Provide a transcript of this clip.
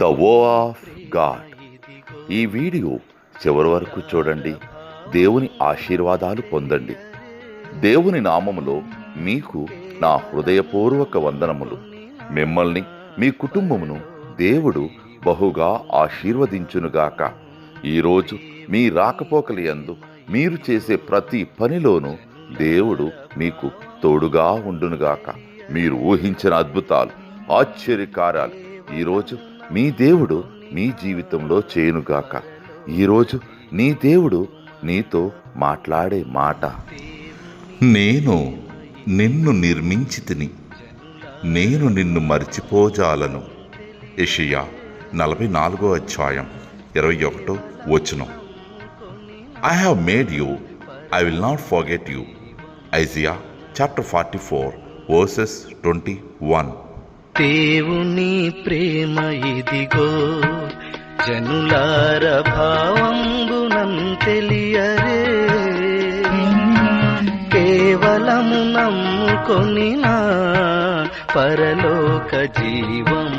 The వో of God. ఈ video చివరి వరకు చూడండి. దేవుని ఆశీర్వాదాలు పొందండి. దేవుని నామములో మీకు నా హృదయపూర్వక వందనములు. మిమ్మల్ని మీ కుటుంబమును దేవుడు బహుగా ఆశీర్వదించునుగాక. ఈరోజు మీ రాకపోకలి యందు మీరు చేసే ప్రతి పనిలోనూ దేవుడు మీకు తోడుగా ఉండునుగాక. మీరు ఊహించిన అద్భుతాలు, ఆశ్చర్యకార్యాలు ఈరోజు మీ దేవుడు మీ జీవితంలో చేయునుగాక. ఈరోజు నీ దేవుడు నీతో మాట్లాడే మాట, నేను నిన్ను నిర్మించితిని, నేను నిన్ను మర్చిపోజాలను. యెషయా 44:21. I have made you, I will not forget you. Isaiah chapter 44:21. దేవుని ప్రేమ ఇదిగో, జనులార భావంబునం తెలియరే. కేవలము నమ్ముకొనినా పరలోక జీవం